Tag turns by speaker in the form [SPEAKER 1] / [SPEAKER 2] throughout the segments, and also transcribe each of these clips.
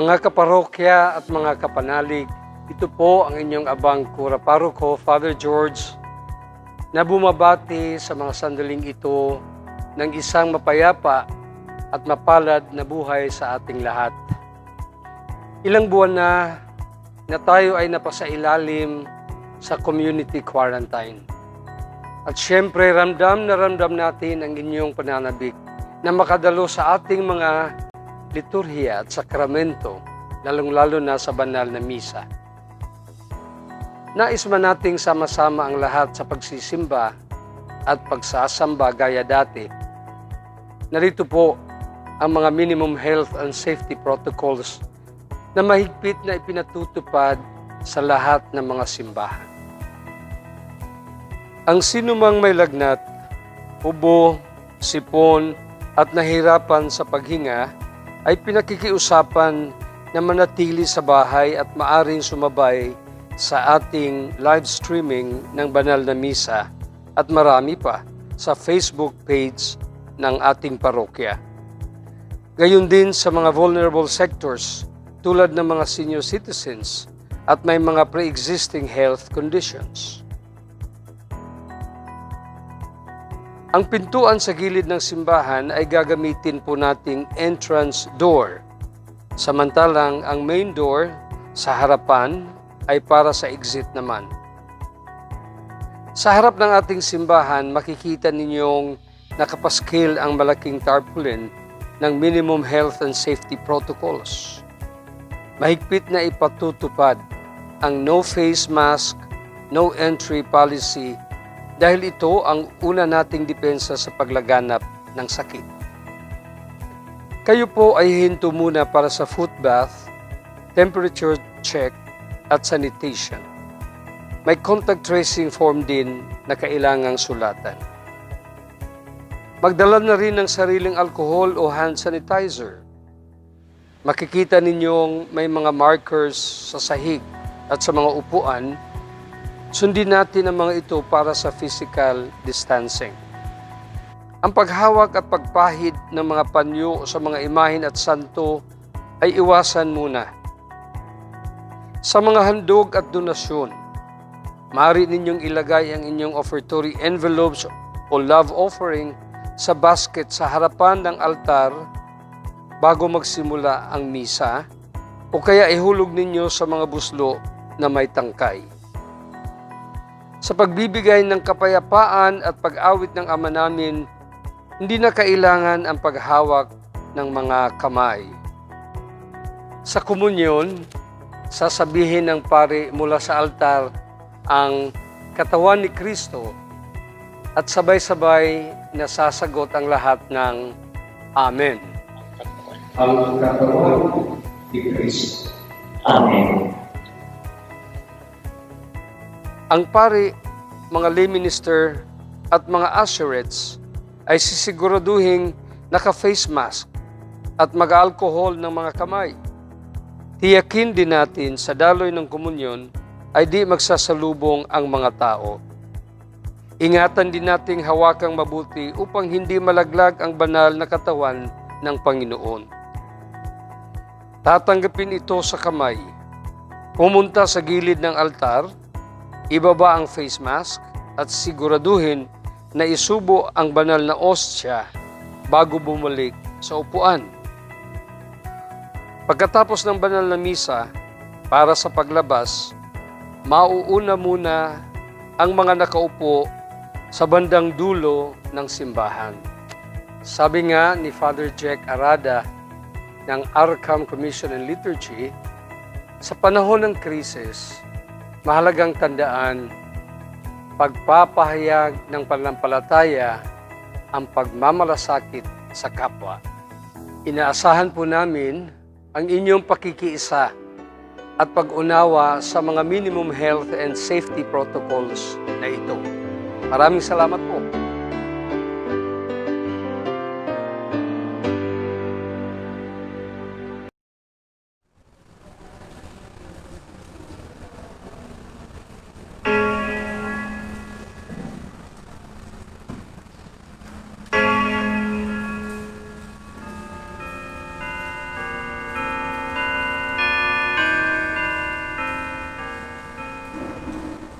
[SPEAKER 1] Mga kaparokya at mga kapanalig, ito po ang inyong abang Kura Paroko, Father George, na bumabati sa mga sandaling ito ng isang mapayapa at mapalad na buhay sa ating lahat. Ilang buwan na tayo ay napasailalim sa community quarantine. At syempre, ramdam na ramdam natin ang inyong pananabik na makadalo sa ating mga liturhiya at sakramento, lalong-lalo na sa banal na misa. Nais man nating sama-sama ang lahat sa pagsisimba at pagsasamba gaya dati. Narito po ang mga minimum health and safety protocols na mahigpit na ipinatutupad sa lahat ng mga simbahan. Ang sinumang may lagnat, ubo, sipon at nahirapan sa paghinga ay pinakikiusapan na manatili sa bahay at maaring sumabay sa ating live streaming ng banal na misa at marami pa sa Facebook page ng ating parokya. Gayon din sa mga vulnerable sectors tulad ng mga senior citizens at may mga pre-existing health conditions. Ang pintuan sa gilid ng simbahan ay gagamitin po nating entrance door. Samantalang ang main door sa harapan ay para sa exit naman. Sa harap ng ating simbahan, makikita ninyong nakapaskil ang malaking tarpaulin ng minimum health and safety protocols. Mahigpit na ipatutupad ang no face mask, no entry policy dahil ito ang una nating depensa sa paglaganap ng sakit. Kayo po ay hinto muna para sa foot bath, temperature check at sanitation. May contact tracing form din na kailangang sulatan. Magdala na rin ng sariling alcohol o hand sanitizer. Makikita ninyong may mga markers sa sahig at sa mga upuan. Sundin natin ang mga ito para sa physical distancing. Ang paghawak at pagpahid ng mga panyo sa mga imahen at santo ay iwasan muna. Sa mga handog at donasyon, maaari ninyong ilagay ang inyong offertory envelopes o love offering sa basket sa harapan ng altar bago magsimula ang misa o kaya ihulog ninyo sa mga buslo na may tangkay. Sa pagbibigay ng kapayapaan at pag-awit ng Ama namin, hindi na kailangan ang paghawak ng mga kamay. Sa komunyon, sasabihin ng pari mula sa altar ang katawan ni Kristo at sabay-sabay nasasagot ang lahat ng Amen.
[SPEAKER 2] Ang katawan ni Kristo. Amen.
[SPEAKER 1] Ang pari, mga lay minister at mga usherettes ay sisiguraduhing naka-face mask at mag-alcohol ng mga kamay. Tiyakin din natin sa daloy ng komunyon ay di magsasalubong ang mga tao. Ingatan din nating hawakang mabuti upang hindi malaglag ang banal na katawan ng Panginoon. Tatanggapin ito sa kamay, pumunta sa gilid ng altar, ibaba ang face mask at siguraduhin na isubo ang banal na ostya bago bumalik sa upuan. Pagkatapos ng banal na misa, para sa paglabas, mauuna muna ang mga nakaupo sa bandang dulo ng simbahan. Sabi nga ni Father Jack Arada ng Arkham Commission on Liturgy, sa panahon ng krisis, mahalagang tandaan, pagpapahayag ng pananampalataya ang pagmamalasakit sa kapwa. Inaasahan po namin ang inyong pakikiisa at pag-unawa sa mga minimum health and safety protocols na ito. Maraming salamat po.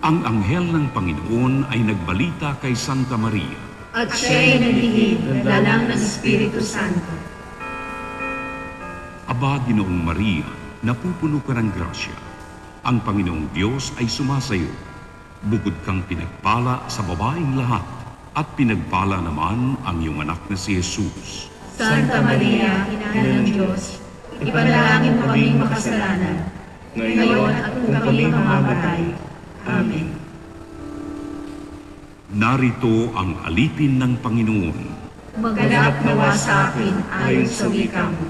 [SPEAKER 3] Ang anghel ng Panginoon ay nagbalita kay Santa Maria.
[SPEAKER 4] At siya'y nagiging dalang ng Espiritu Santo.
[SPEAKER 3] Aba, Ginoong Maria, napupuno ka ng grasya. Ang Panginoong Diyos ay sumasayo. Bukod kang pinagpala sa babaeng lahat, at pinagpala naman ang iyong anak na si Jesus.
[SPEAKER 4] Santa Maria, Ina ng Diyos, ipanalangin mo kaming makasalanan, ngayon at kung kami mamamatay. Amen.
[SPEAKER 3] Narito ang alipin ng Panginoon.
[SPEAKER 4] Maganap nawa sa akin ayon sa wika mo.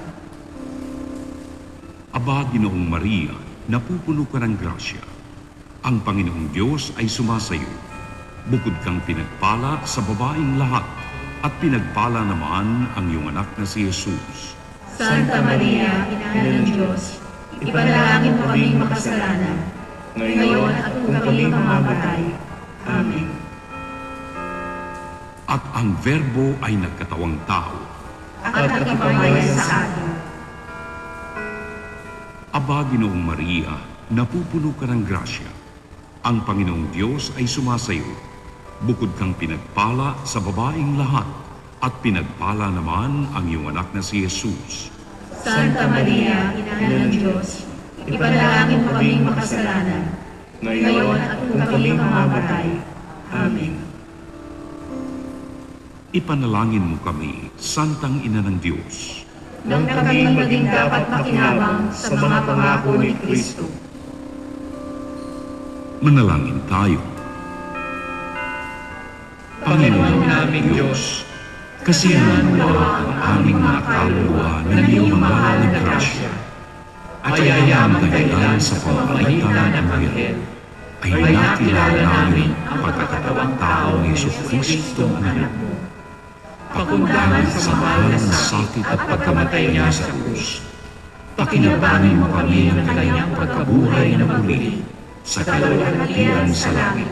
[SPEAKER 3] Aba, Ginoong Maria, napupuno ka ng grasya. Ang Panginoong Diyos ay sumasayo. Bukod kang pinagpala sa babaeng lahat, at pinagpala naman ang iyong anak na si Jesus.
[SPEAKER 4] Santa Maria, Ina ng Diyos, ipanalangin mo kaming makasalanan, ngayon at kung kami mamamatay. Amen.
[SPEAKER 3] At ang Verbo ay nagkatawang tao.
[SPEAKER 4] At nakipamayan sa atin.
[SPEAKER 3] Aba, Ginoong Maria, napupuno ka ng grasya. Ang Panginoong Diyos ay sumasayo. Bukod kang pinagpala sa babaeng lahat, at pinagpala naman ang iyong anak na si Jesus.
[SPEAKER 4] Santa Maria, Ina ng Diyos, ipanalangin mo kaming makasalanan, ngayon at kung kami mamamatay. Amen.
[SPEAKER 3] Ipanalangin mo kami, Santang Ina ng Diyos.
[SPEAKER 4] Nang kami maging dapat makinabang sa mga pangako ni Kristo.
[SPEAKER 3] Manalangin tayo. Panginoon naming Diyos, kasiyahan mo ang aming mga kaluluwa ng iyong mahal na grasya. At ayayang dahilan sa pamamagitan ng anghel, ay nakilala namin ang pagkakatawang tao ni Jesucristo ang anak mo. Pakundangan sa mahal na sakit at pagkamatay niya sa krus. Pakinabangan mo kami ng kanyang pagkabuhay na muli sa kalwalhatian sa langit.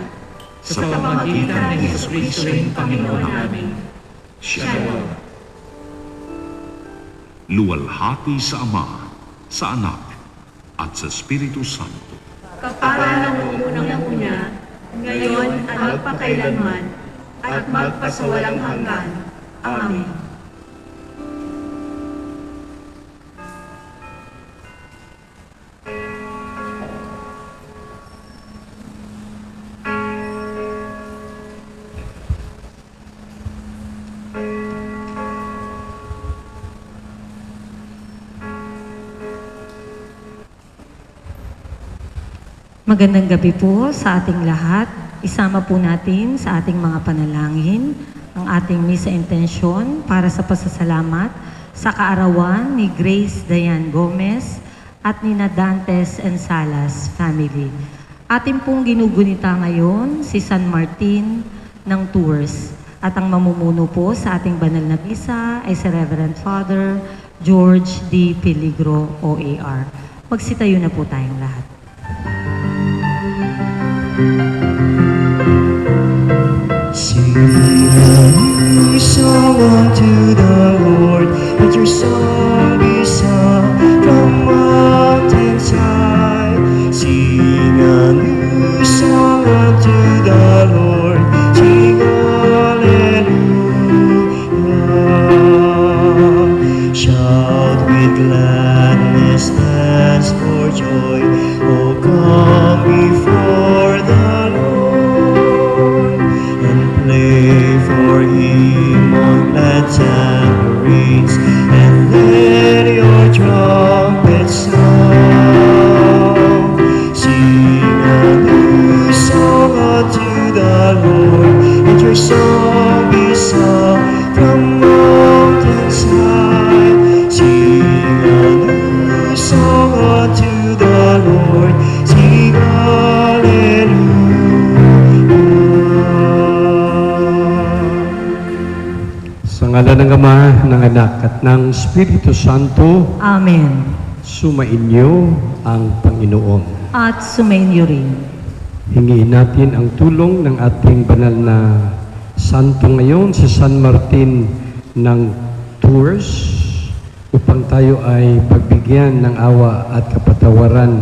[SPEAKER 3] Sa pamamagitan ng Jesucristo rin Panginoon namin. Siya nawa. Luwalhati sa Ama, sa Anak, at sa Espiritu Santo.
[SPEAKER 4] Kapara ng unang-una, ngayon at magpakailanman, at magpasawalang hanggan. Amen.
[SPEAKER 5] Magandang gabi po sa ating lahat. Isama po natin sa ating mga panalangin ang ating misa intensyon para sa pasasalamat sa kaarawan ni Grace Dayan Gomez at ni Dantes and Salas family. Ating pong ginugunita ngayon si San Martin ng Tours at ang mamumuno po sa ating banal na misa ay si Reverend Father George D. Peligro, OAR. Magsitayo na po tayong lahat.
[SPEAKER 6] Sing a new song unto the Lord, let your song be sung from mountains high. Sing a new song unto the Lord, sing hallelujah. Shout with gladness, dance for joy, oh come before the Lord, and play for Him on glad tambourines, and let your trumpets sound. Sing a new song unto the Lord, let your song be sung from mountains high. Sing a new song unto the Lord, sing hallelujah.
[SPEAKER 1] Sa ngalan ng Ama, ng Anak, at ng Espiritu Santo,
[SPEAKER 5] Amen.
[SPEAKER 1] sumainyo ang Panginoon.
[SPEAKER 5] At sumainyo rin.
[SPEAKER 1] Hingiin natin ang tulong ng ating banal na santo ngayon, si San Martin ng Tours, upang tayo ay pagbigyan ng awa at kapatawaran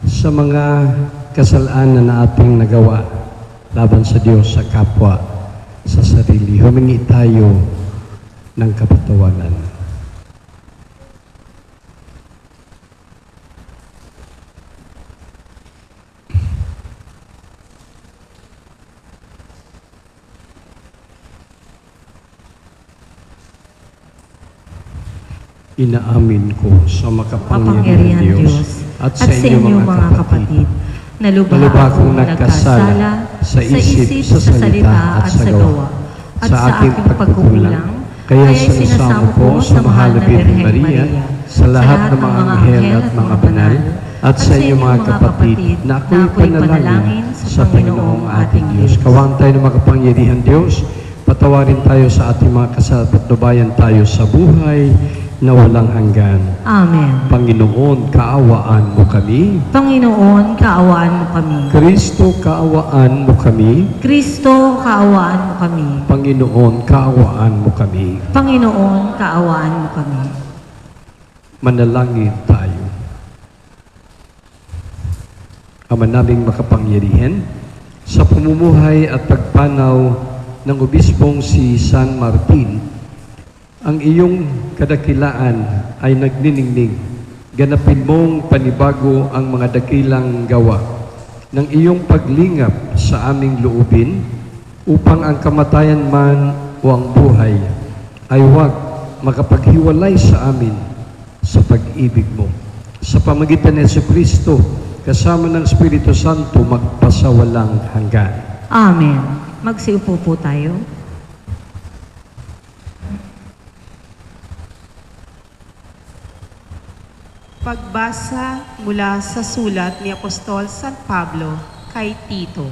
[SPEAKER 1] sa mga kasalanan na ating nagawa laban sa Diyos, sa kapwa, sa sarili. Humingi tayo ng kapatawaran. Inaamin ko sa makapangyarihan Diyos at sa inyong mga kapatid na lubha akong nagkasala sa isip, sa salita at sa gawa at sa aking pagkukulang. Kaya sinasamo ko sa mahal na Birhen Maria, sa lahat ng mga anghel at mga banal, at sa inyong mga kapatid na ako'y panalangin sa Panginoong ating Diyos. Kawaan tayo ng makapangyarihan Diyos, patawarin tayo sa ating mga kasalanan, patnubayan tayo sa buhay na walang hanggan.
[SPEAKER 5] Amen.
[SPEAKER 1] Panginoon, kaawaan mo kami.
[SPEAKER 5] Panginoon, kaawaan mo kami.
[SPEAKER 1] Kristo, kaawaan mo kami.
[SPEAKER 5] Kristo, kaawaan mo kami.
[SPEAKER 1] Panginoon, kaawaan mo kami.
[SPEAKER 5] Panginoon, kaawaan mo kami.
[SPEAKER 1] Manalangin tayo. Ama naming makapangyarihan, sa pamumuhay at pagpanaw ng obispong si San Martin, ang iyong kadakilaan ay nagniningning. Ganapin mong panibago ang mga dakilang gawa ng iyong paglingap sa aming loobin upang ang kamatayan man o ang buhay ay huwag makapaghiwalay sa amin sa pag-ibig mo. Sa pamagitan ni Jesucristo, kasama ng Espiritu Santo, magpasawalang hanggan.
[SPEAKER 5] Amen. Magsiupo po tayo.
[SPEAKER 4] Pagbasa mula sa sulat ni Apostol San Pablo kay Tito.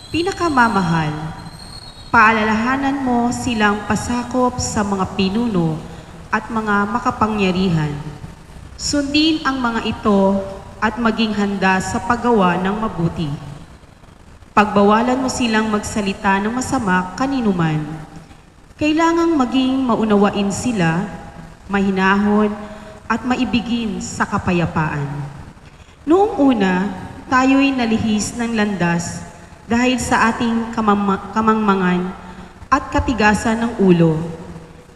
[SPEAKER 4] Pinakamamahal, paalalahanan mo silang pasakop sa mga pinuno at mga makapangyarihan. Sundin ang mga ito at maging handa sa paggawa ng mabuti. Pagbawalan mo silang magsalita ng masama kaninuman. Kailangang maging maunawain sila, mahinahon, at maibigin sa kapayapaan. Noong una, tayo'y nalihis ng landas dahil sa ating kamangmangan at katigasan ng ulo.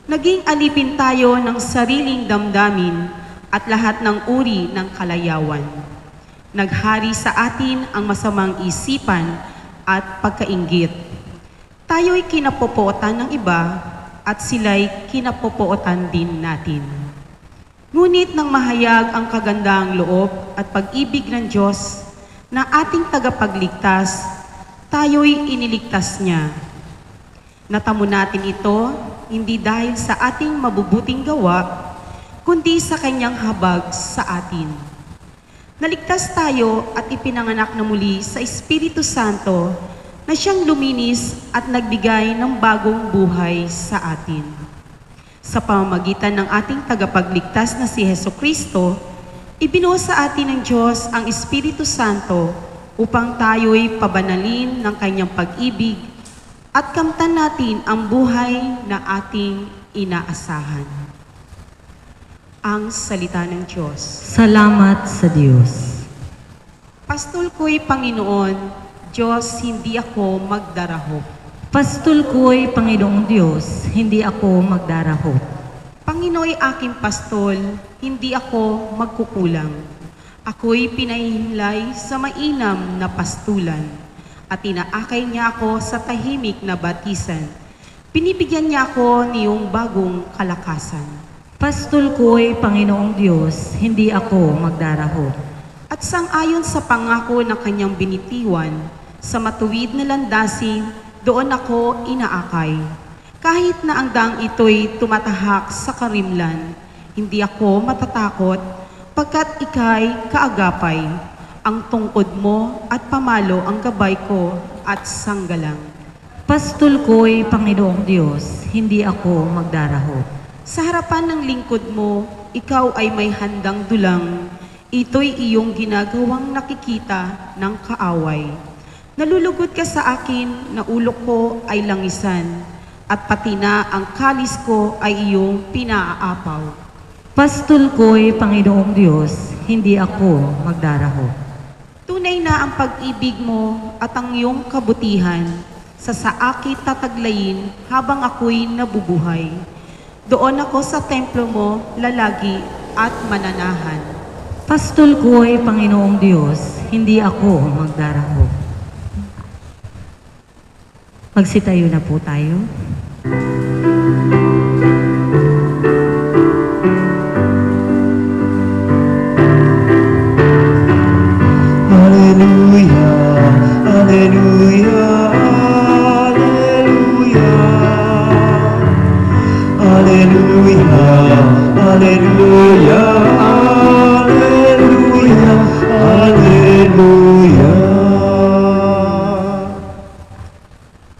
[SPEAKER 4] Naging alipin tayo ng sariling damdamin at lahat ng uri ng kalayawan. Naghari sa atin ang masamang isipan at pagkainggit. Tayo'y kinapopootan ng iba at sila'y kinapopootan din natin. Ngunit nang mahayag ang kagandahang loob at pag-ibig ng Diyos na ating tagapagligtas, tayo'y iniligtas niya. Natamo natin ito hindi dahil sa ating mabubuting gawa, kundi sa kanyang habag sa atin. Naligtas tayo at ipinanganak na muli sa Espiritu Santo na siyang luminis at nagbigay ng bagong buhay sa atin. Sa pamamagitan ng ating tagapagligtas na si Jesucristo, ibinuo sa atin ng Diyos ang Espiritu Santo upang tayo'y pabanalin ng kanyang pag-ibig at kamtan natin ang buhay na ating inaasahan. Ang salita ng Diyos.
[SPEAKER 5] Salamat sa Diyos.
[SPEAKER 4] Pastol ko'y Panginoon, Diyos, hindi ako magdarahop.
[SPEAKER 5] Pastol ko'y Panginoong Diyos, hindi ako magdarahop.
[SPEAKER 4] Panginooy aking pastol, hindi ako magkukulang. Ako'y pinahihimlay sa mainam na pastulan at inaakay niya ako sa tahimik na batisan. Pinibigyan niya ako niyong bagong kalakasan.
[SPEAKER 5] Pastol ko'y Panginoong Diyos, hindi ako magdarahop.
[SPEAKER 4] At sang-ayon sa pangako ng kanyang binitiwan, sa matuwid na landasin, doon ako inaakay. Kahit na ang daang ito'y tumatahak sa karimlan, hindi ako matatakot pagkat ika'y kaagapay. Ang tungkod mo at pamalo ang gabay ko at sanggalang.
[SPEAKER 5] Pastol ko'y Panginoong Diyos, hindi ako magdarahop.
[SPEAKER 4] Sa harapan ng lingkod mo, ikaw ay may handang dulang. Ito'y iyong ginagawang nakikita ng kaaway. Nalulugod ka sa akin na ulo ko ay langisan, at pati na ang kalis ko ay iyong pinaaapaw.
[SPEAKER 5] Pastol ko'y Panginoong Diyos, hindi ako magdarahop.
[SPEAKER 4] Tunay ang pag-ibig mo at ang iyong kabutihan sa saakit tataglayin habang ako'y nabubuhay. Doon ako sa templo mo lalagi at mananahan.
[SPEAKER 5] Pastol ko ay Panginoong Diyos, hindi ako magdarako. Magsitayo na po tayo.
[SPEAKER 6] Hallelujah, hallelujah, hallelujah. Hallelujah, hallelujah, hallelujah, hallelujah.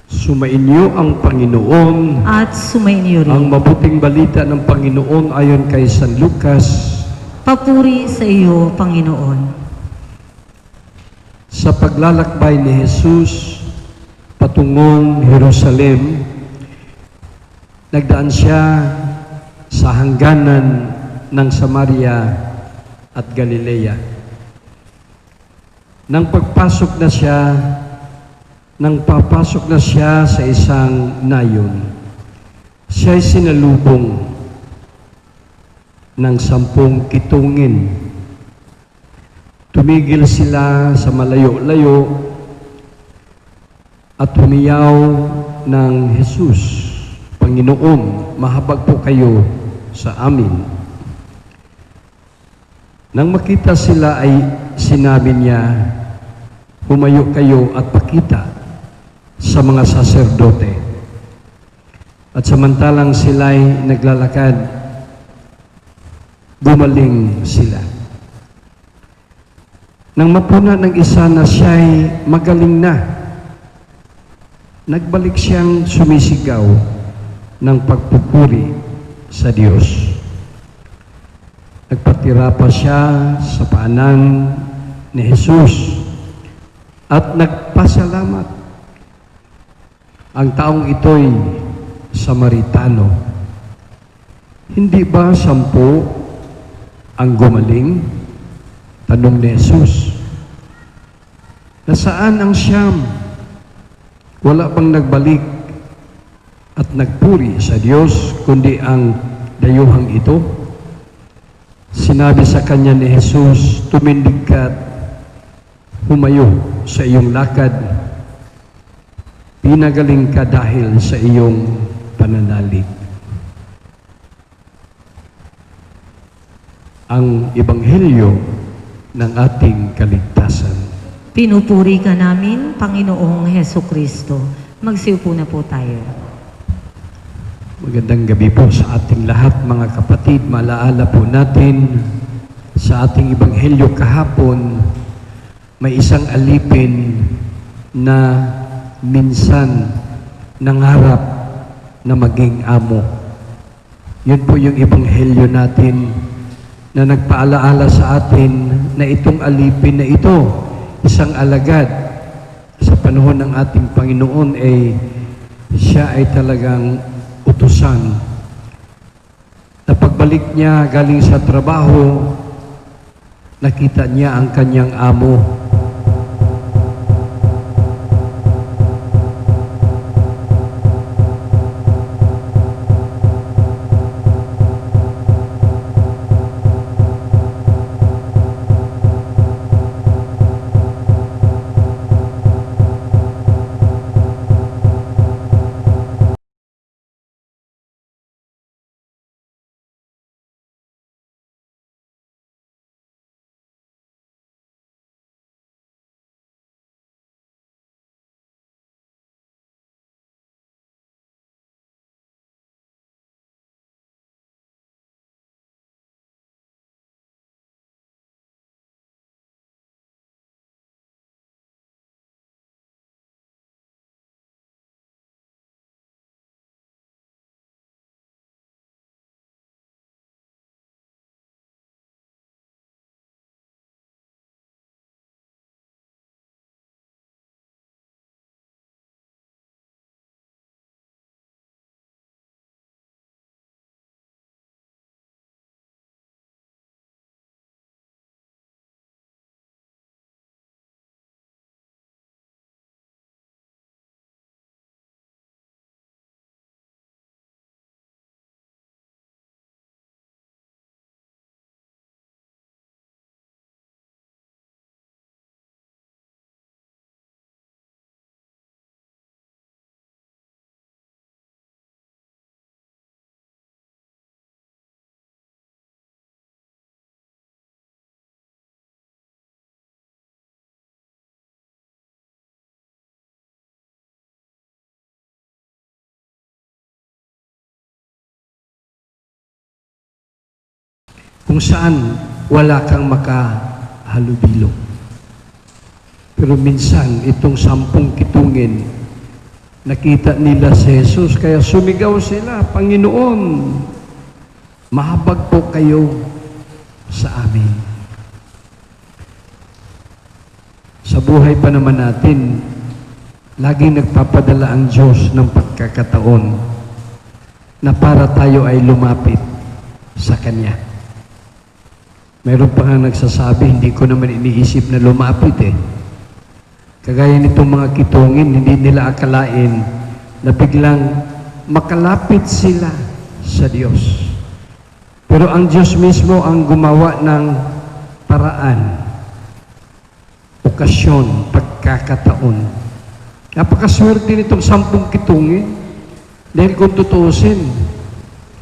[SPEAKER 1] Sumainyo ang Panginoon.
[SPEAKER 5] At sumainyo
[SPEAKER 1] Ang
[SPEAKER 5] rin.
[SPEAKER 1] mabuting balita ng Panginoon ayon kay San Lucas.
[SPEAKER 5] Papuri sa iyo, Panginoon.
[SPEAKER 1] Sa paglalakbay ni Jesus patungong Jerusalem, nagdaan siya sa hangganan ng Samaria at Galilea. Nang papasok na siya sa isang nayon, siya'y sinalubong ng 10 kitungin. Tumigil sila sa malayo-layo at humiyaw ng Jesus, Panginoon, mahabag po kayo sa amin. Nang makita sila ay sinabi niya, humayo kayo at pakita sa mga saserdote. At samantalang sila'y naglalakad, gumaling sila. Nang mapuna ng isa na siya'y magaling na, nagbalik siyang sumisigaw ng pagpupuri sa Diyos. Nagpatira pa siya sa paanan ni Jesus at nagpasalamat. Ang taong ito'y Samaritano. Hindi ba 10 ang gumaling? Tanong ni Jesus. Nasaan ang 9? Wala bang nagbalik at nagpuri sa Diyos, kundi ang dayuhang ito? Sinabi sa kanya ni Jesus, tumindig ka at humayo sa iyong lakad. Pinagaling ka dahil sa iyong pananalig. Ang Ebanghelyo ng ating kaligtasan.
[SPEAKER 5] Pinupuri ka namin, Panginoong Heso Kristo. Magsiupo na po tayo.
[SPEAKER 1] Magandang gabi po sa ating lahat, mga kapatid. Malaala po natin sa ating Ebanghelyo kahapon, may isang alipin na minsan nangarap na maging amo. Yun po yung Ebanghelyo natin na nagpaalaala sa atin na itong alipin na ito, isang alagad sa panahon ng ating Panginoon, siya ay talagang utusan. Na pagbalik niya galing sa trabaho, nakita niya ang kanyang amo
[SPEAKER 7] kung saan wala kang makahalubilo. Pero minsan, itong 10 kitungin, nakita nila si Jesus, kaya sumigaw sila, Panginoon, mahabag po kayo sa amin. Sa buhay pa naman natin, laging nagpapadala ang Diyos ng pagkakataon na para tayo ay lumapit sa Kanya. Mayroon pa nga nagsasabi, hindi ko naman iniisip na lumapit eh. Kagaya nitong mga kitungin, hindi nila akalain na biglang makalapit sila sa Diyos. Pero ang Diyos mismo ang gumawa ng paraan, okasyon, pagkakataon. Napakaswerte nitong 10 kitungin. Dahil kung tutuusin,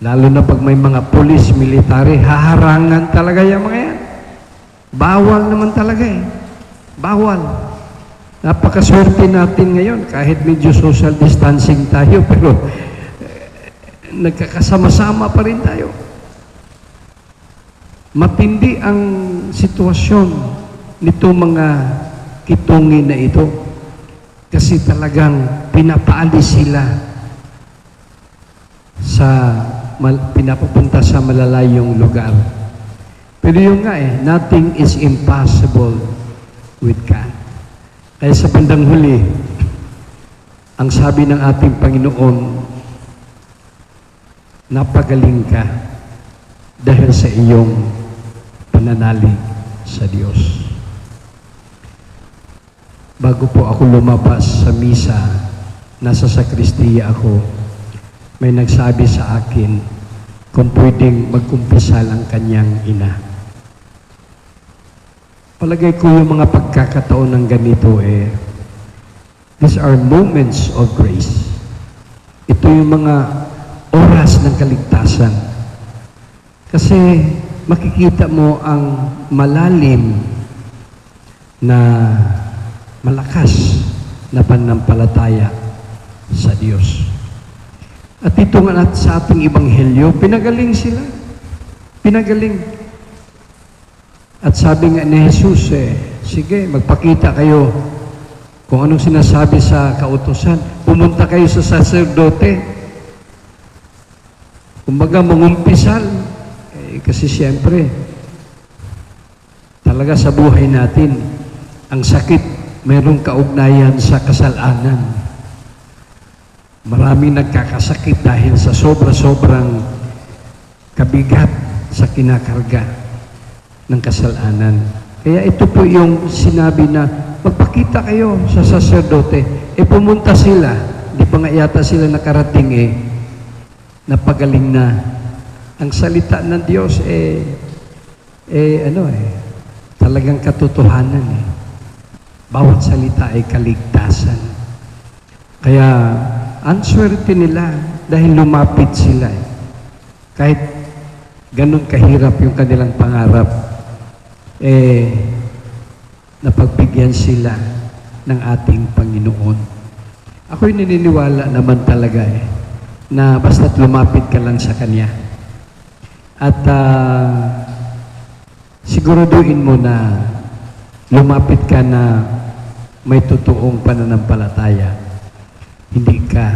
[SPEAKER 7] lalo na pag may mga pulis, military, haharangan talaga yung mga yan. Bawal naman talaga eh. Bawal. Napakaswerte natin ngayon, kahit medyo social distancing tayo, pero nagkakasama-sama pa rin tayo. Matindi ang sitwasyon nito mga kitungin na ito kasi talagang pinapaalis sila pinapapunta sa malalayong lugar. Pero yung nga nothing is impossible with God. Kaya sa bandang huli, ang sabi ng ating Panginoon, napagaling ka dahil sa iyong pananalig sa Diyos. Bago po ako lumabas sa misa, nasa sakristiya ako, may nagsabi sa akin kung pwedeng magkumpisal ang kanyang ina. Palagay ko yung mga pagkakataon ng ganito these are moments of grace. Ito yung mga oras ng kaligtasan. Kasi makikita mo ang malalim na malakas na pananampalataya sa Diyos. At ito nga sa ating Ebanghelyo, pinagaling sila. Pinagaling. At sabi nga ni Jesus, sige, magpakita kayo kung anong sinasabi sa kautusan. Pumunta kayo sa saserdote. Kumbaga, mangumpisal. Kasi siyempre, talaga sa buhay natin, ang sakit, mayroong kaugnayan sa kasalanan. Maraming nagkakasakit dahil sa sobra-sobrang kabigat sa kinakarga ng kasalanan. Kaya ito po yung sinabi na magpakita kayo sa saserdote. Pumunta sila, di pa nga yata sila nakarating napagaling na. Ang salita ng Diyos talagang katotohanan Bawat salita ay kaligtasan. Kaya ang swerte nila dahil lumapit sila. Kahit ganun kahirap yung kanilang pangarap, napagbigyan sila ng ating Panginoon. Ako'y naniniwala naman talaga na basta't lumapit ka lang sa Kanya. At siguraduhin mo na lumapit ka na may totoong pananampalataya. Hindi ka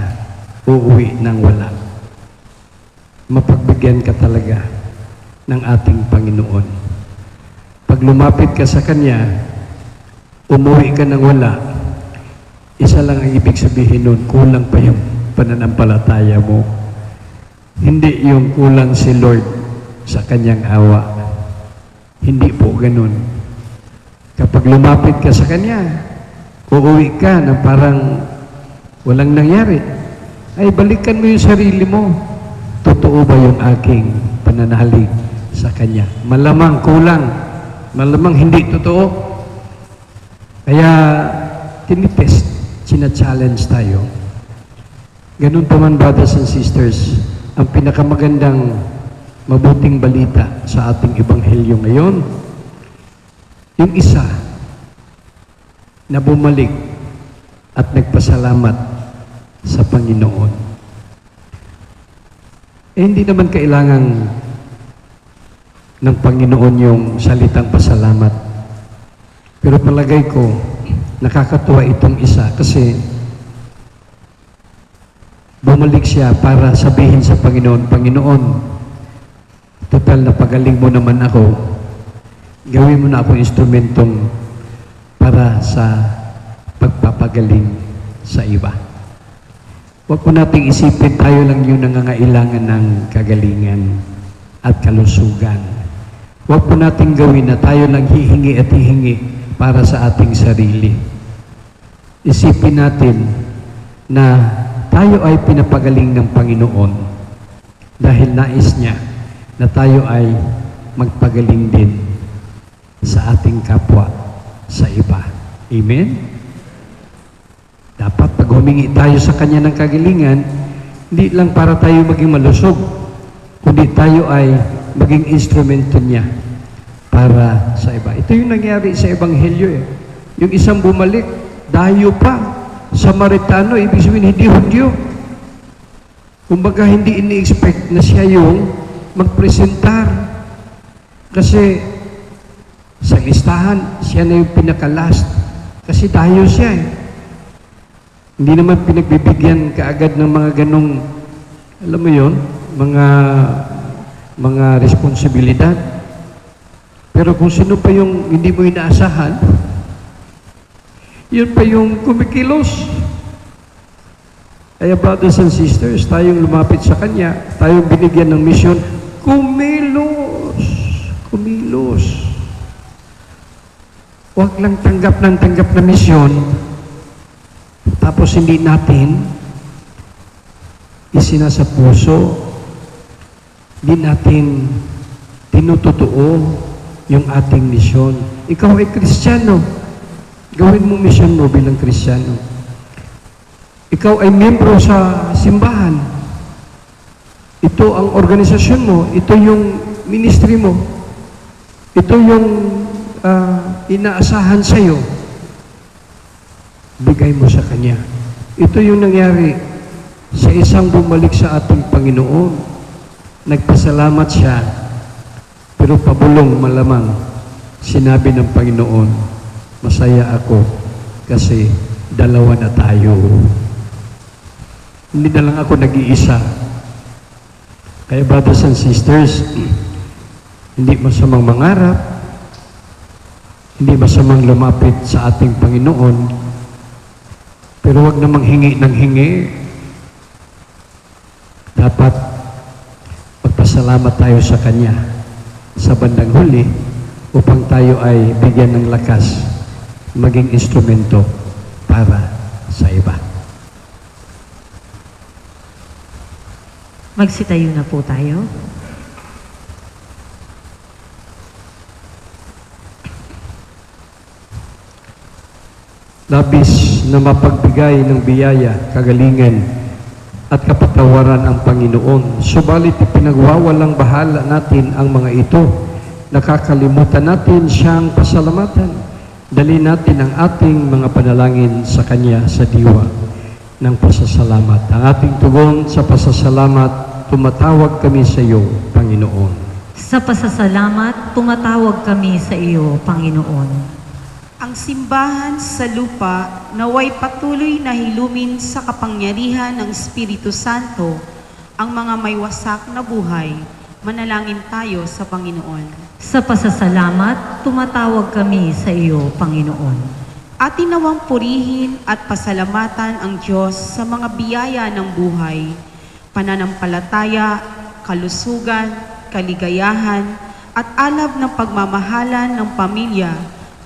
[SPEAKER 7] uuwi ng wala. Mapagbigyan ka talaga ng ating Panginoon. Pag lumapit ka sa Kanya, umuwi ka ng wala, isa lang ang ibig sabihin nun, kulang pa yung pananampalataya mo. Hindi yung kulang si Lord sa Kanyang awa. Hindi po ganun. Kapag lumapit ka sa Kanya, uuwi ka na parang walang nangyari. Ay, balikan mo yung sarili mo. Totoo ba yung aking pananalig sa Kanya? Malamang kulang. Malamang hindi totoo. Kaya, tinitest, sina-challenge tayo. Ganun pa man, brothers and sisters, ang pinakamagandang mabuting balita sa ating Ebanghelyo ngayon, yung isa na bumalik at nagpasalamat sa Panginoon. Hindi naman kailangang ng Panginoon yung salitang pasalamat. Pero palagay ko, nakakatuwa itong isa kasi bumalik siya para sabihin sa Panginoon, Panginoon, total na pagaling mo naman ako, gawin mo na ako instrumentong para sa pagpapagaling sa iba. Huwag po nating isipin tayo lang yung nangangailangan ng kagalingan at kalusugan. Huwag po nating gawin na tayo lang hihingi at hihingi para sa ating sarili. Isipin natin na tayo ay pinapagaling ng Panginoon dahil nais niya na tayo ay magpagaling din sa ating kapwa, sa iba. Amen? Dapat pag humingi tayo sa Kanya ng kagalingan, hindi lang para tayo maging malusog, kundi tayo ay maging instrumento niya para sa iba. Ito yung nangyari sa Ebanghelyo eh. Yung isang bumalik, dayo pa, Samaritano, ibig sabihin hindi Hudyo. Kumbaga hindi ini-expect na siya yung magpresentar. Kasi sa listahan, siya na yung pinaka-last. Kasi dayo siya eh. Hindi naman pinagbibigyan kaagad ng mga ganong, alam mo yon, mga responsibilidad. Pero kung sino pa yung hindi mo inaasahan, yun pa yung kumikilos. Kaya brothers and sisters, tayong lumapit sa Kanya, tayong binigyan ng misyon, kumilos. Kumilos. Huwag lang tanggap na misyon, tapos hindi natin isinasa puso, hindi natin tinututuo yung ating misyon. Ikaw ay Kristiyano. Gawin mo misyon mo bilang Kristiyano. Ikaw ay miyembro sa simbahan. Ito ang organisasyon mo. Ito yung ministry mo. Ito yung inaasahan sa'yo. Bigay mo sa Kanya. Ito yung nangyari sa isang bumalik sa ating Panginoon. Nagpasalamat siya, pero pabulong malamang sinabi ng Panginoon, masaya ako kasi dalawa na tayo. Hindi na lang ako nag-iisa. Kaya brothers and sisters, hindi masamang mangarap, hindi masamang lumapit sa ating Panginoon, pero huwag namang hingi ng hingi. Dapat magpasalamat tayo sa Kanya sa bandang huli upang tayo ay bigyan ng lakas maging instrumento para sa iba.
[SPEAKER 5] Magsitayo na po tayo.
[SPEAKER 7] Labis na mapagbigay ng biyaya, kagalingan, at kapatawaran ang Panginoon. Subalit pinagwawalang bahala natin ang mga ito. Nakakalimutan natin siyang pasalamatan. Dali natin ang ating mga panalangin sa Kanya sa diwa ng pasasalamat. Ang ating tugon sa pasasalamat, tumatawag kami sa iyo, Panginoon.
[SPEAKER 5] Sa pasasalamat, tumatawag kami sa iyo, Panginoon.
[SPEAKER 4] Ang simbahan sa lupa naway patuloy na hilumin sa kapangyarihan ng Espiritu Santo ang mga may wasak na buhay. Manalangin tayo sa Panginoon.
[SPEAKER 5] Sa pasasalamat, tumatawag kami sa iyo, Panginoon.
[SPEAKER 4] Atin nawang purihin at pasalamatan ang Diyos sa mga biyaya ng buhay, pananampalataya, kalusugan, kaligayahan, at alab ng pagmamahalan ng pamilya,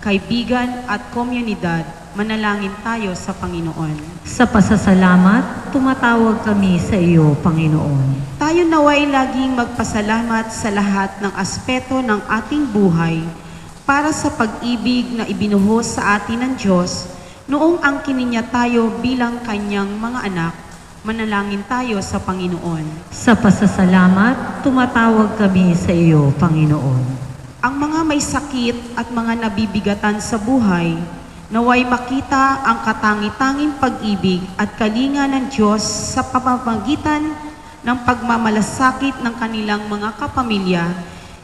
[SPEAKER 4] kaibigan at komunidad. Manalangin tayo sa Panginoon.
[SPEAKER 5] Sa pasasalamat, tumatawag kami sa iyo, Panginoon.
[SPEAKER 4] Tayo naway laging magpasalamat sa lahat ng aspeto ng ating buhay para sa pag-ibig na ibinuhos sa atin ng Diyos noong angkinin niya tayo bilang kanyang mga anak. Manalangin tayo sa Panginoon.
[SPEAKER 5] Sa pasasalamat, tumatawag kami sa iyo, Panginoon.
[SPEAKER 4] Ang mga may sakit at mga nabibigatan sa buhay, naway makita ang katangi-tanging pag-ibig at kalinga ng Diyos sa pamamagitan ng pagmamalasakit ng kanilang mga kapamilya.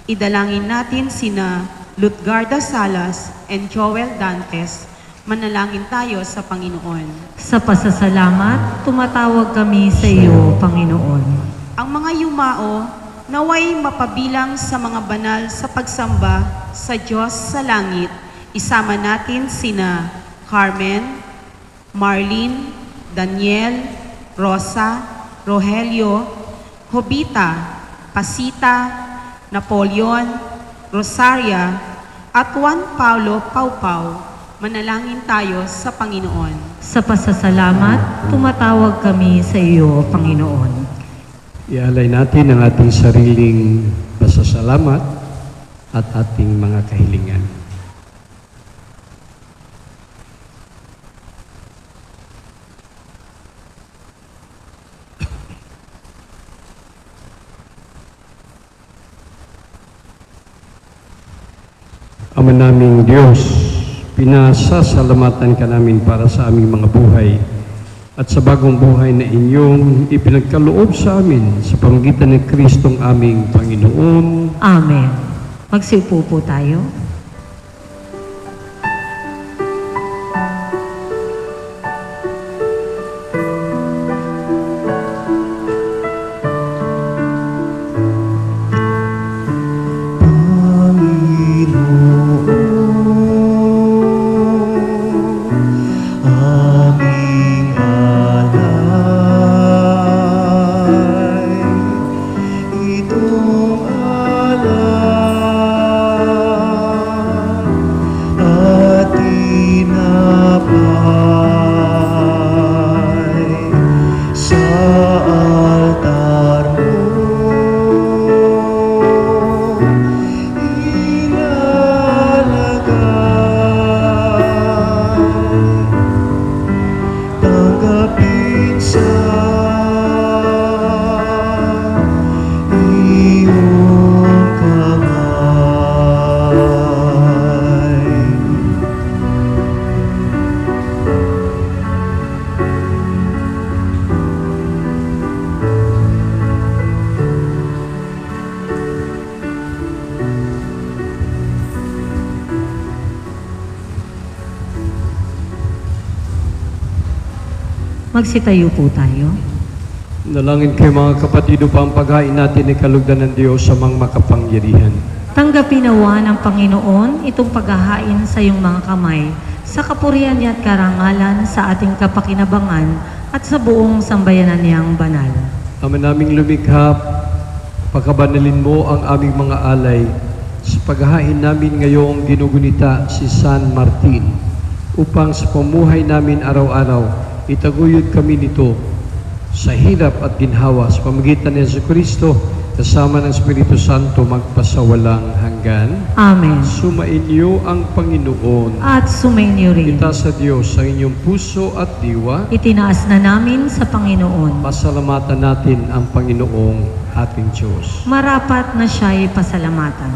[SPEAKER 4] Idalangin natin sina Lutgarda Salas and Joel Dantes. Manalangin tayo sa Panginoon.
[SPEAKER 5] Sa pasasalamat, tumatawag kami sa iyo, Panginoon.
[SPEAKER 4] Ang mga yumao naway mapabilang sa mga banal sa pagsamba sa Diyos sa langit. Isama natin sina Carmen, Marlene, Daniel, Rosa, Rogelio, Jobita, Pasita, Napoleon, Rosaria, at Juan Paulo Paupau. Manalangin tayo sa Panginoon.
[SPEAKER 5] Sa pasasalamat, tumatawag kami sa iyo, Panginoon.
[SPEAKER 7] Ialay natin ang ating sariling pasasalamat at ating mga kahilingan. Ama naming Diyos, pinasasalamatan ka namin para sa aming mga buhay at sa bagong buhay na inyong ipinagkaloob sa amin sa pamamagitan ng Kristong aming Panginoon.
[SPEAKER 5] Amen. Magsiupo po tayo. Magsitayo po tayo.
[SPEAKER 7] Nalangin kayo mga kapatid upang paghain natin ay kalugdan ng Diyos sa mga makapangyarihan.
[SPEAKER 5] Tanggapin nawa ng Panginoon itong paghahain sa iyong mga kamay, sa kapurihan niya at karangalan sa ating kapakinabangan at sa buong sambayanan niyang banal.
[SPEAKER 7] Ama naming lumikha, pagkabanalin mo ang aming mga alay sa paghahain namin ngayong ginugunita si San Martin upang sa pamuhay namin araw-araw itaguyod kami nito sa hirap at ginhawa sa pamamagitan ni Jesucristo kasama ng Espiritu Santo magpasawalang hanggan.
[SPEAKER 5] Amen.
[SPEAKER 7] Sumainyo ang Panginoon.
[SPEAKER 5] At sumainyo rin.
[SPEAKER 7] Itaas sa Diyos ang inyong puso at diwa.
[SPEAKER 5] Itinaas na namin sa Panginoon.
[SPEAKER 7] Pasalamatan natin ang Panginoong ating Diyos.
[SPEAKER 5] Marapat na siya'y pasalamatan.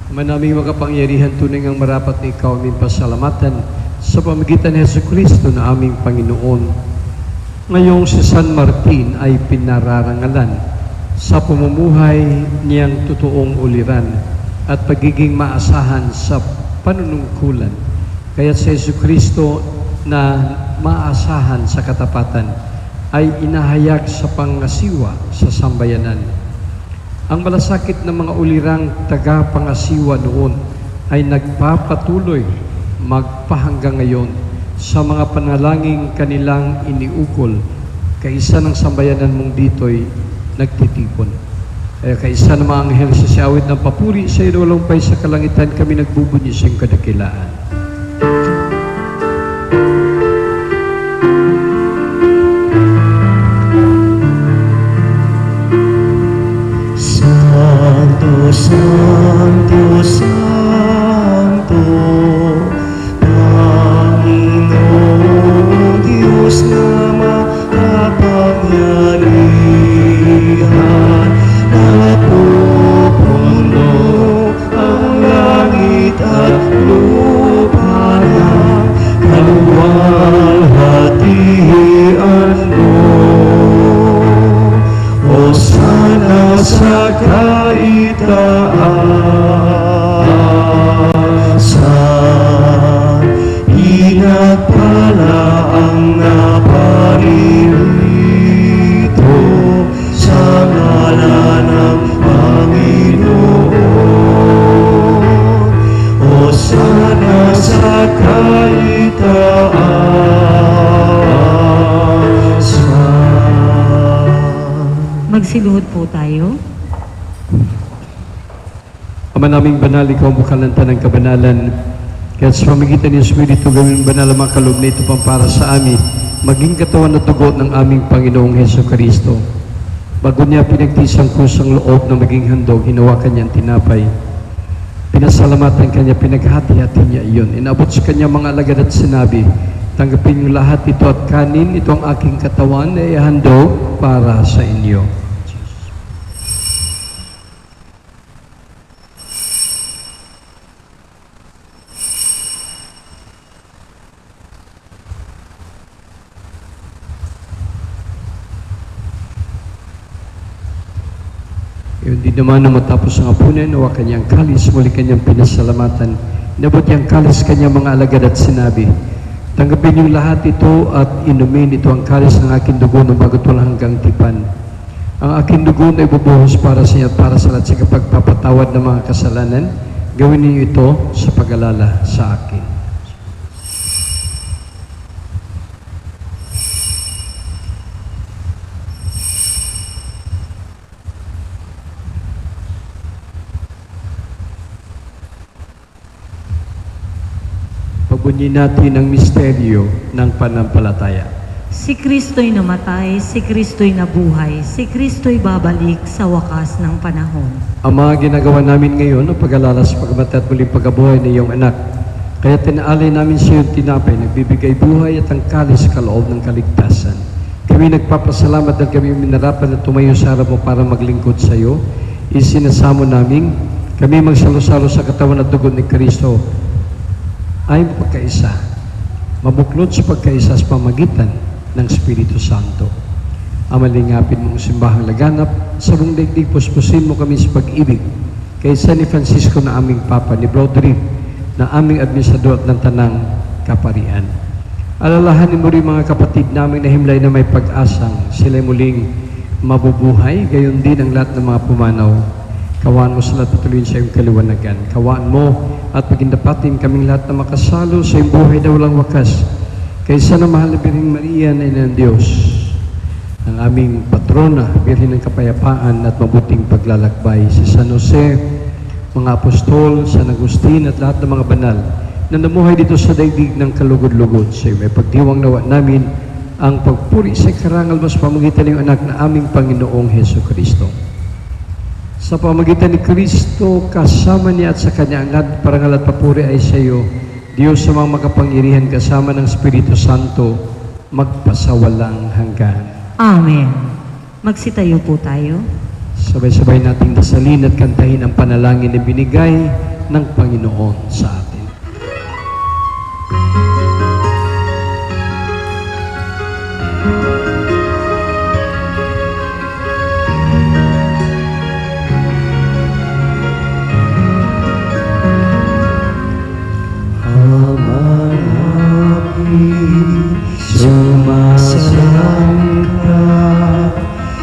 [SPEAKER 7] Manaming makapangyarihan, tunay ngang marapat na ikaw aming pasalamatan sa pamamagitan ni Jesucristo na aming Panginoon. Ngayong si San Martin ay pinararangalan sa pamumuhay niyang totoong uliran at pagiging maasahan sa panunungkulan. Kaya si Jesucristo na maasahan sa katapatan ay inahayag sa pangasiwa sa sambayanan. Ang malasakit ng mga ulirang taga-pangasiwa noon ay nagpapatuloy magpahanggang ngayon sa mga panalangin kanilang iniukol, kaisa ng sambayanan mong dito'y nagtitipon. Kaya kaisa ng mga anghel sa siawit ng papuri sa inuwalumpay sa kalangitan, kami nagbubunyi sa iyong kadakilaan.
[SPEAKER 6] Santo, Santo, Santo, Panginoong Diyos na makapangyarihan, napupuno ang langit at lupa ng kaluwalhatian mo. Hosana sa kaitaasan, inagpala ang naparirito sa ngalan ng Panginoon. O sana sa kaitaasan.
[SPEAKER 5] Magsiluhod po tayo.
[SPEAKER 7] Ama naming banal, ikaw ang bukal ng tanang kabanalan. Kaya sa pamagitan ng Espiritu, gawin banal ang mga kaloob na ito pang para sa amin, maging katawan at dugo ng aming Panginoong Hesukristo. Bago niya pinagtisang kusang loob na maging handog, hinawakan niya ang tinapay. Pinasalamatan kanya, pinaghati-hati niya iyon. Inabot sa kanya mga alagad at sinabi, tanggapin niyo lahat ito at kanin, ito ang aking katawan na ihandog para sa inyo. Yun din naman na matapos ang hapunan, nawa kanyang kalis, muli kanyang pinasalamatan. Inabot niyang kalis kanyang mga alagad at sinabi, tanggapin niyo lahat ito at inumin, ito ang kalis ng aking dugo ng bago't walang hanggang tipan. Ang aking dugo na ibubuhos para sa inyo at para sa lahat sa kapagpapatawad ng mga kasalanan. Gawin niyo ito sa pag-alala sa akin. Pagbunyin natin ang misteryo ng pananampalataya.
[SPEAKER 5] Si Kristo'y namatay, si Kristo'y nabuhay, si Kristo'y babalik sa wakas ng panahon.
[SPEAKER 7] Ang mga ginagawa namin ngayon ang pag-alala sa pagkamatay at muling pagkabuhay ng iyong anak. Kaya tinaalay namin sa iyong tinapay, nagbibigay buhay at ang kalis sa kaloob ng kaligtasan. Kami nagpapasalamat dahil kami minarapan at tumayo sa harap mo para maglingkod sa iyo. Isinasamo namin kami magsalo-salo sa katawan at dugo ni Kristo ay pagkaisa, mabuklod sa pagkaisa sa pamagitan ng Espiritu Santo. Amalingapin mong simbahang laganap, sa buong daigdig puspusin mo kami sa pag-ibig, kay San Francisco na aming Papa, ni Broderick na aming administrador at ng Tanang Kaparian. Alalahanin mo rin mga kapatid namin na himlay na may pag-asang sila'y muling mabubuhay, gayon din ang lahat ng mga pumanaw. Kawaan mo sa lahat patuloy sa iyong kaliwanagan. Kawaan mo at pagindapatin kaming lahat na makasalo sa iyong buhay na walang wakas. Kaysa na mahal na Birheng Maria na Ina ng Diyos, ang aming patrona, Birhen ng Kapayapaan at mabuting paglalakbay, si San Jose, mga apostol, San Agustin at lahat ng mga banal na namuhay dito sa daigdig ng kalugod-lugod. Sa iyo may pagdiwang nawa namin ang pagpuri sa karangal mas pamagitan ng anak na aming Panginoong Hesukristo. Sa pamagitan ni Kristo, kasama niya at sa kanya ang lahat parangal at papuri ay sa iyo, Diyos sa mga makapangyarihan kasama ng Espiritu Santo, magpasawalang hanggan.
[SPEAKER 5] Amen. Magsitayo po tayo.
[SPEAKER 7] Sabay-sabay nating dasalin at kantahin ang panalangin na binigay ng Panginoon sa atin.
[SPEAKER 6] Sumasamba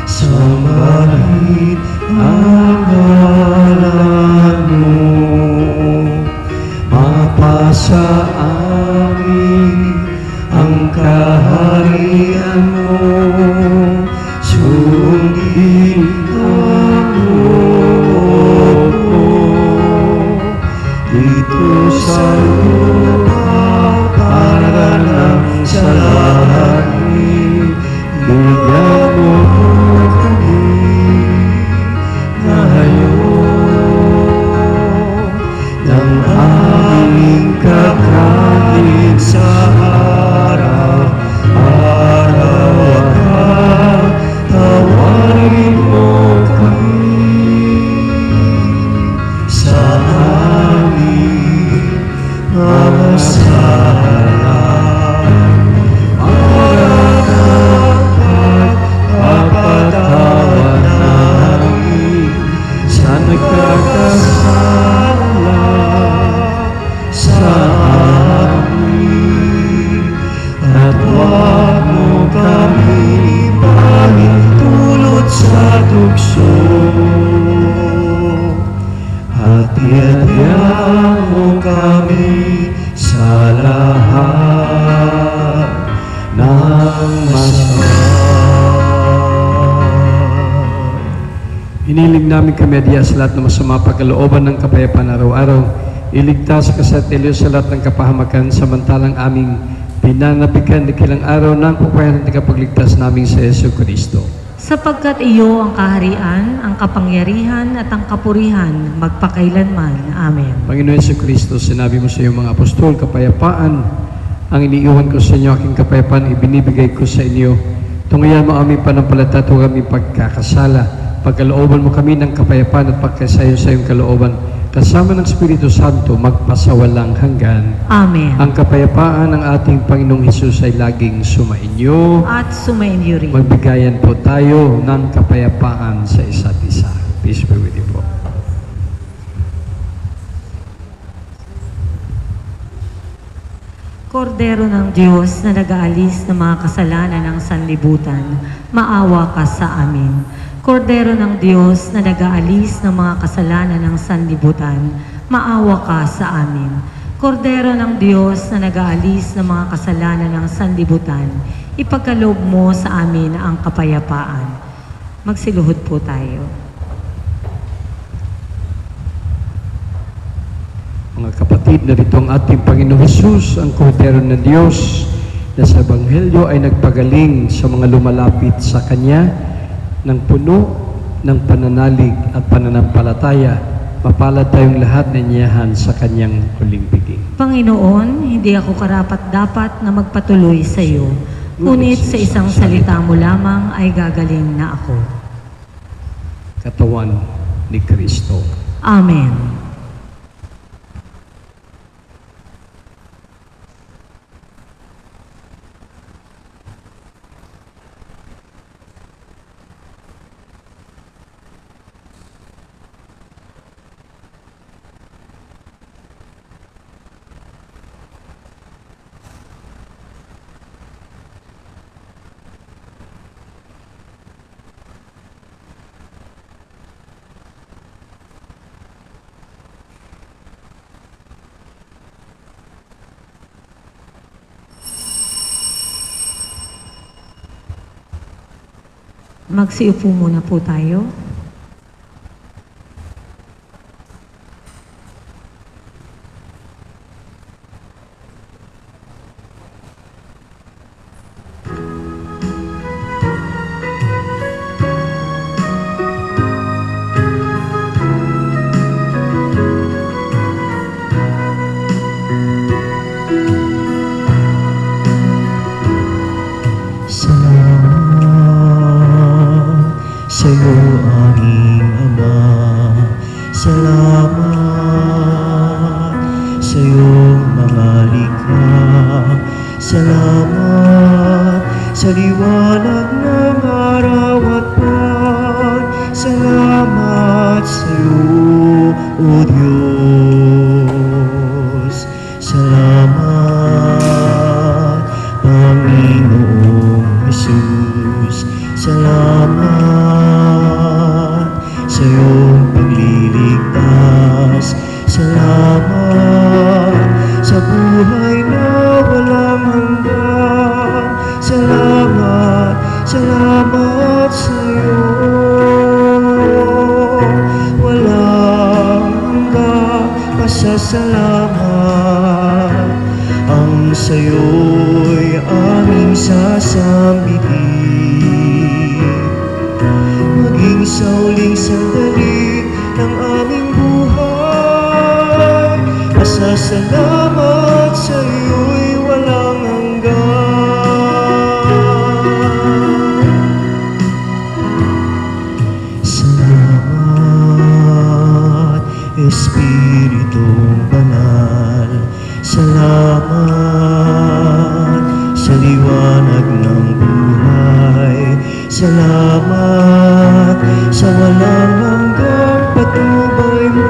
[SPEAKER 6] sa mahit ang ngalan mo, mapasa amin ang kaharian mo, sundin ang loob mo dito sa lupa para lang sa langit. Bigyan mo kami na
[SPEAKER 7] Hiniling namin kami adiya sa lahat ng masama pagkalooban ng kapayapaan araw-araw. Iligtas ka sa Telyo sa lahat ng kapahamakan samantalang aming pinanabikan na kilang araw ng pupayan at kapagligtas namin sa Yesu Kristo.
[SPEAKER 5] Sapagkat iyo ang kaharian, ang kapangyarihan at ang kapurihan magpakailanman. Amen.
[SPEAKER 7] Panginoon Yesu Kristo, sinabi mo sa iyong mga apostol, kapayapaan ang iniiwan ko sa inyo, aking kapayapaan ibinibigay ko sa inyo. Tungayan mo aming panampalataya at huwag aming pagkakasala. Pagkalooban mo kami ng kapayapaan at pagkasayo sa iyong kalooban, kasama ng Espiritu Santo, magpasawalang hanggan.
[SPEAKER 5] Amen.
[SPEAKER 7] Ang kapayapaan ng ating Panginoong Hesus ay laging sumainyo.
[SPEAKER 5] At sumainyo rin.
[SPEAKER 7] Magbigayan po tayo ng kapayapaan sa isa't isa. Peace be with you po.
[SPEAKER 5] Kordero ng Diyos na nag-aalis ng mga kasalanan ng sanlibutan, maawa ka sa amin. Kordero ng Diyos na nag-aalis ng mga kasalanan ng sanlibutan, maawa ka sa amin. Kordero ng Diyos na nag-aalis ng mga kasalanan ng sanlibutan, ipagkaloob mo sa amin ang kapayapaan. Magsiluhod po tayo.
[SPEAKER 7] Mga kapatid, narito ang ating Panginoong Hesus, ang kordero ng Diyos, na sa Ebanghelyo ay nagpagaling sa mga lumalapit sa Kanya ng puno ng pananalig at pananampalataya. Mapalad tayong lahat na niyahan sa Kanyang huling piging.
[SPEAKER 5] Panginoon, hindi ako karapat-dapat na magpatuloy sa iyo, ngunit sa isang salita mo lamang ay gagaling na ako.
[SPEAKER 7] Katawan ni Kristo.
[SPEAKER 5] Amen. Magsiupo muna po tayo.
[SPEAKER 6] Sa'yo aming Ama, salamat sa iyong mga likha, salamat sa liwanag ng araw at buwan, salamat sa iyo, O Diyos, salamat Panginoong Hesus, salamat sa iyong pagliligtas, salamat sa buhay na walang hanggan, salamat, salamat sa iyo, walang hanggang pasasalamat, ang sa iyo'y aming sasambihin. Maging sa huling sandali ng aming buhay, masasalamat sa iyo'y walang hanggan. Salamat, Espiritong Banal, salamat sa liwanag ng buhay, salamat sa walang hanggang patnubay mo,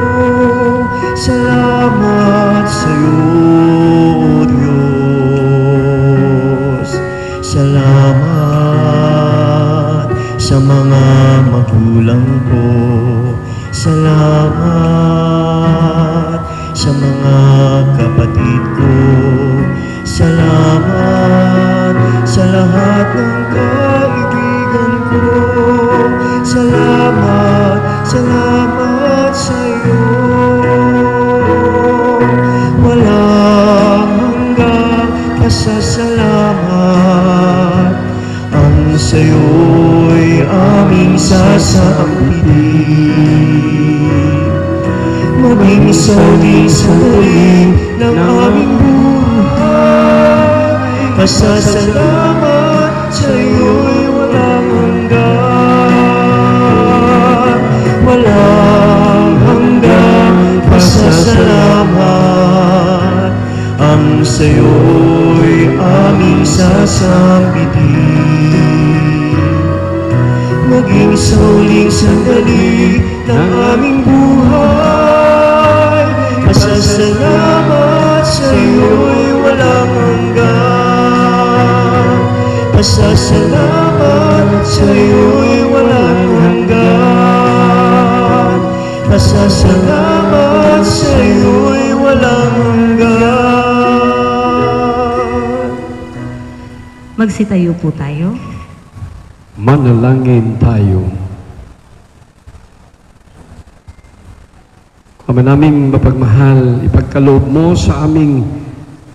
[SPEAKER 6] salamat sa iyo, Diyos, salamat sa mga magulang ko, salamat sa mga kapatid ko, salamat sa lahat ng kaibigan ko, salamat sa'yo'y aming sasampitin. Maging sauli sa huli ng aming buhay. Pasasalamat sa'yo'y walang hanggan. Walang hanggan pasasalamat. Ang sa'yo'y aming sasampitin. Maging sa huling sandali ng aming buhay. Pasasalamat sa'yo'y walang hanggan. Pasasalamat sa'yo'y walang hanggan. Pasasalamat sa'yo'y walang hanggan.
[SPEAKER 5] Magsitayo po tayo.
[SPEAKER 7] Manalangin tayo. Ama naming mapagmahal, ipagkaloob mo sa aming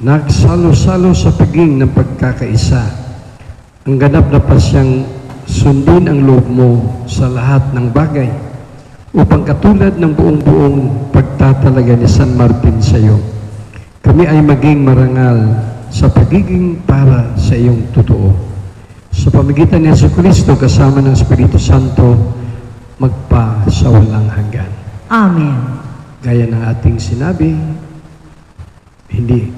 [SPEAKER 7] nagsalo-salo sa paging ng pagkakaisa. Ang ganap na pasyang sundin ang loob mo sa lahat ng bagay upang katulad ng buong-buong pagtatalaga ni San Martin sa iyo, kami ay maging marangal sa pagiging para sa iyong totoo. Sa pamagitan ni Jesucristo kasama ng Espiritu Santo, magpa sa walang hanggan.
[SPEAKER 5] Amen.
[SPEAKER 7] Gaya ng ating sinabi, hindi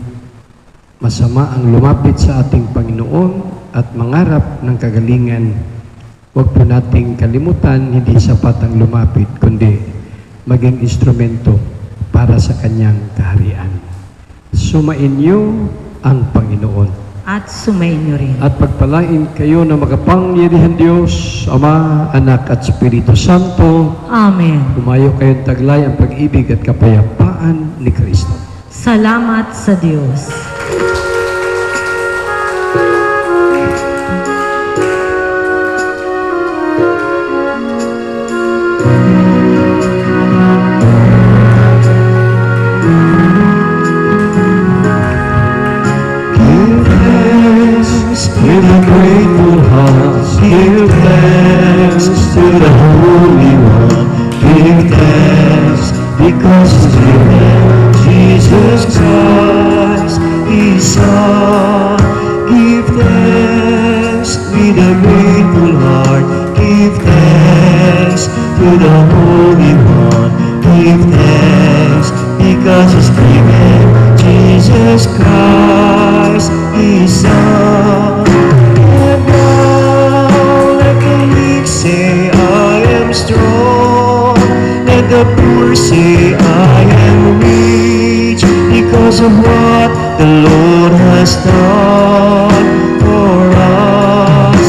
[SPEAKER 7] masama ang lumapit sa ating Panginoon at mangarap ng kagalingan. Huwag po nating kalimutan, hindi sapat ang lumapit, kundi maging instrumento para sa Kanyang kaharian. Sumain niyo ang Panginoon.
[SPEAKER 5] At sumayin niyo rin.
[SPEAKER 7] At pagpalain kayo ng makapangyarihan Diyos, Ama, Anak at Espiritu Santo.
[SPEAKER 5] Amen.
[SPEAKER 7] Humayo kayong taglay ang pag-ibig at kapayapaan ni Kristo.
[SPEAKER 5] Salamat sa Diyos.
[SPEAKER 6] With a grateful heart, give thanks to the Holy One. Give thanks because His name, Jesus Christ, His Son. Give thanks with a grateful heart. Give thanks to the Holy One. Give thanks because His name, Jesus Christ, His Son. Say I am strong, let the poor say I am rich, because of what the Lord has done for us.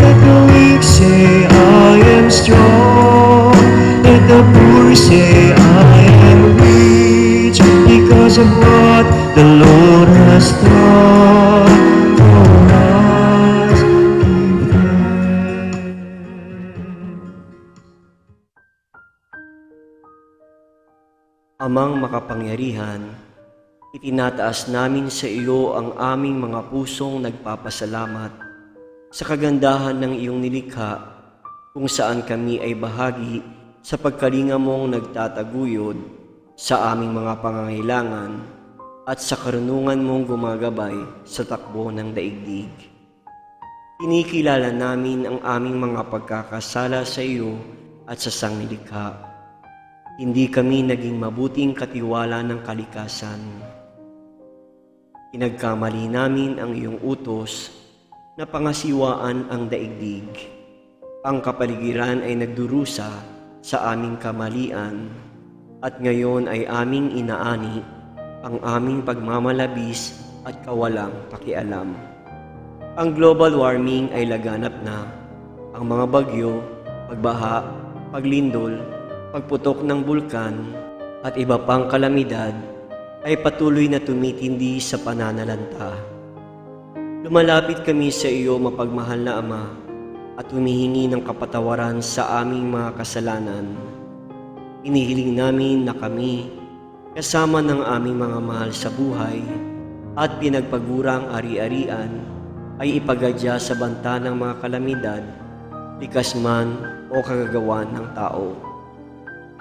[SPEAKER 6] Let the weak say I am strong, let the poor say I am rich, because of what the Lord has done for us.
[SPEAKER 8] Amang makapangyarihan, itinataas namin sa iyo ang aming mga pusong nagpapasalamat sa kagandahan ng iyong nilikha, kung saan kami ay bahagi sa pagkalinga mong nagtataguyod sa aming mga pangangailangan at sa karunungan mong gumagabay sa takbo ng daigdig. Kinikilala namin ang aming mga pagkakasala sa iyo at sa sangnilikha. Hindi kami naging mabuting katiwala ng kalikasan. Pinagkamali namin ang iyong utos na pangasiwaan ang daigdig. Ang kapaligiran ay nagdurusa sa aming kamalian at ngayon ay aming inaani ang aming pagmamalabis at kawalang pakialam. Ang global warming ay laganap na. Ang mga bagyo, pagbaha, paglindol, pagputok ng bulkan at iba pang kalamidad ay patuloy na tumitindi sa pananalanta. Lumalapit kami sa iyo, mapagmahal na Ama, at humihingi ng kapatawaran sa aming mga kasalanan. Inihiling namin na kami, kasama ng aming mga mahal sa buhay at pinagpagurang ari-arian, ay ipagadya sa banta ng mga kalamidad, likas man o kagagawan ng tao.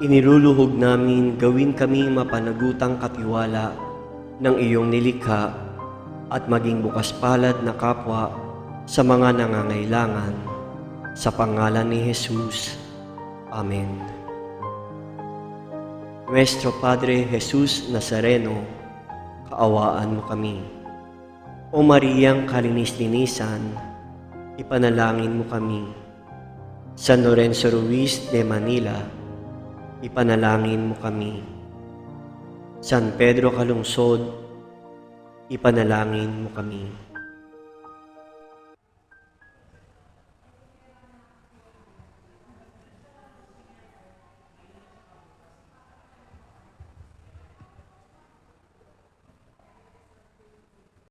[SPEAKER 8] Iniluluhog namin gawin kaming mapanagutang katiwala ng iyong nilikha at maging bukas palad na kapwa sa mga nangangailangan. Sa pangalan ni Jesus. Amen. Nuestro Padre Jesus Nazareno, kaawaan mo kami. O Mariyang kalinis-linisan, ipanalangin mo kami. San Lorenzo Ruiz de Manila, ipanalangin mo kami. San Pedro Calungsod, ipanalangin mo kami.